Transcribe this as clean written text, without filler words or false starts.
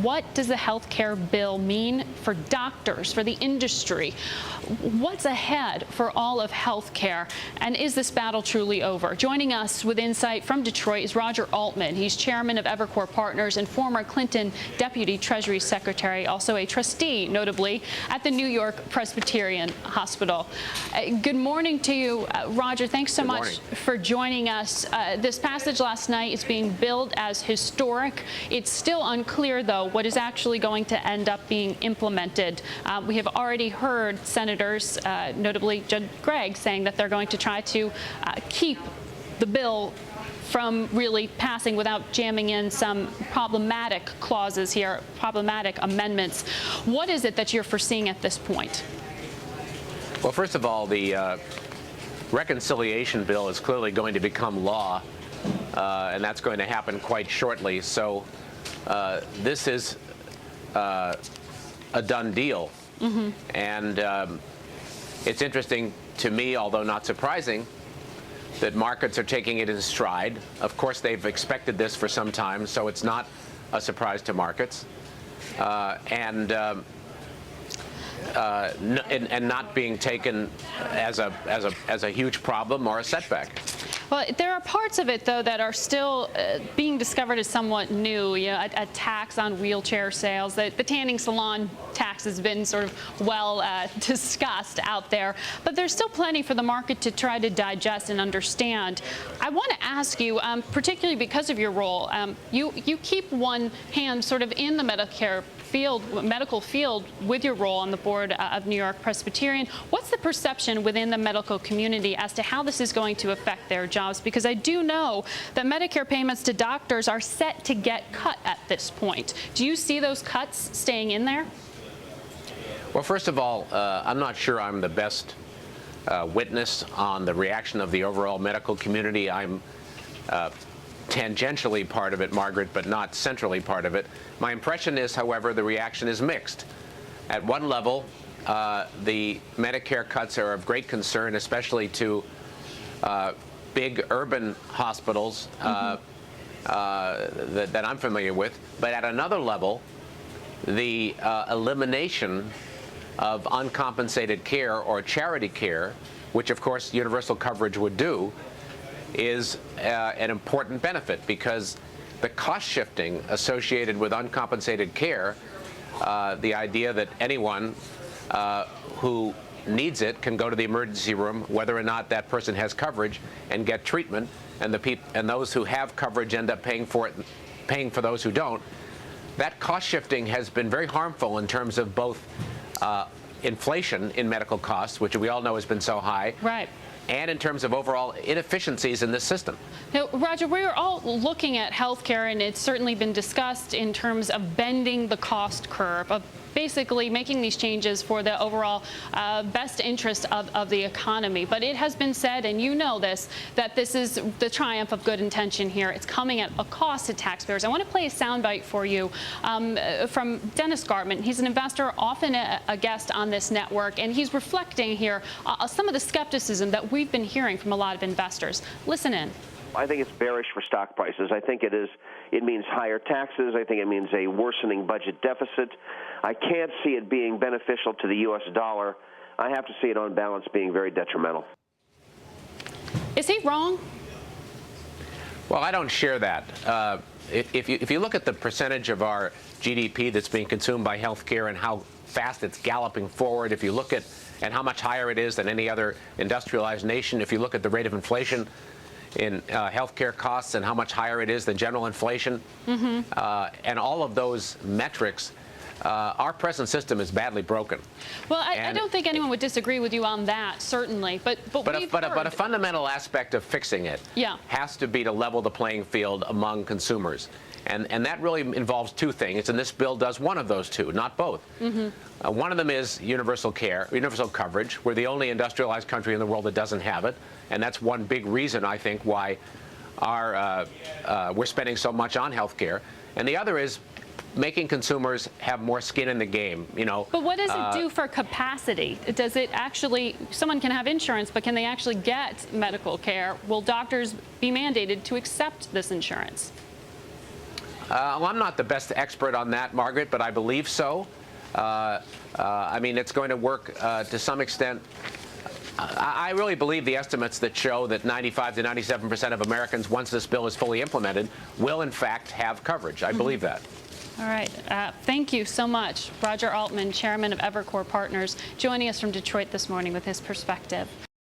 What does the health care bill mean for doctors, for the industry? What's ahead for all of health care? And is this battle truly over? Joining us with insight from Detroit is Roger Altman. He's chairman of Evercore Partners and former Clinton Deputy Treasury Secretary, also a trustee, notably, at the New York Presbyterian Hospital. Good morning to you, Roger. Thanks so much for joining us. This passage last night is being billed as historic. It's still unclear, though, what is actually going to end up being implemented. We have already heard senators, notably Judge Gregg, saying that they're going to try to keep the bill from really passing without jamming in some problematic clauses here, problematic amendments. What is it that you're foreseeing at this point? Well, first of all, the reconciliation bill is clearly going to become law, and that's going to happen quite shortly. So this is a done deal. Mm-hmm. And it's interesting to me, although not surprising, that markets are taking it in stride. Of course, they've expected this for some time, so it's not a surprise to markets. And not being taken as a huge problem or a setback. Well, there are parts of it, though, that are still being discovered as somewhat new. You know, a tax on wheelchair sales. The tanning salon tax has been sort of well discussed out there. But there's still plenty for the market to try to digest and understand. I want to ask you, particularly because of your role, you keep one hand sort of in the medical field with your role on the board of New York Presbyterian. What's the perception within the medical community as to how this is going to affect their jobs? Because I do know that Medicare payments to doctors are set to get cut at this point. Do you see those cuts staying in there? Well, first of all, I'm not sure I'm the best witness on the reaction of the overall medical community. I'm tangentially part of it, Margaret, but not centrally part of it. My impression is, however, the reaction is mixed. At one level, the Medicare cuts are of great concern, especially to big urban hospitals that I'm familiar with. But at another level, the elimination of uncompensated care or charity care, which of course universal coverage would do, is an important benefit, because the cost shifting associated with uncompensated care, the idea that anyone who needs it can go to the emergency room, whether or not that person has coverage, and get treatment, and those who have coverage end up paying for it, paying for those who don't. That cost shifting has been very harmful in terms of both inflation in medical costs, which we all know has been so high, right, and in terms of overall inefficiencies in this system. Now, Roger, we're all looking at healthcare, and it's certainly been discussed in terms of bending the cost curve, of basically making these changes for the overall best interest of the economy. But it has been said, and you know this, that this is the triumph of good intention here. It's coming at a cost to taxpayers. I want to play a soundbite for you from Dennis Gartman. He's an investor, often a guest on this network, and he's reflecting here some of the skepticism that we've been hearing from a lot of investors. Listen in. I think it's bearish for stock prices. I think it means higher taxes. I think it means a worsening budget deficit. I can't see it being beneficial to the U.S. dollar. I have to see it on balance being very detrimental. Is he wrong? Well, I don't share that. If you look at the percentage of our GDP that's being consumed by healthcare and how fast it's galloping forward, if you look at and how much higher it is than any other industrialized nation, if you look at the rate of inflation in healthcare costs and how much higher it is than general inflation, and all of those metrics, our present system is badly broken. Well, I don't think anyone would disagree with you on that, certainly. But a fundamental aspect of fixing it has to be to level the playing field among consumers. And that really involves two things, and this bill does one of those two, not both. One of them is universal care, universal coverage. We're the only industrialized country in the world that doesn't have it, and that's one big reason, I think, why we're spending so much on health care. And the other is making consumers have more skin in the game, you know. But what does it do for capacity? Does it actually, someone can have insurance, but can they actually get medical care? Will doctors be mandated to accept this insurance? Well, I'm not the best expert on that, Margaret, but I believe so. I mean, it's going to work to some extent. I really believe the estimates that show that 95 to 97% of Americans, once this bill is fully implemented, will in fact have coverage. I believe that. All right. Thank you so much. Roger Altman, chairman of Evercore Partners, joining us from Detroit this morning with his perspective.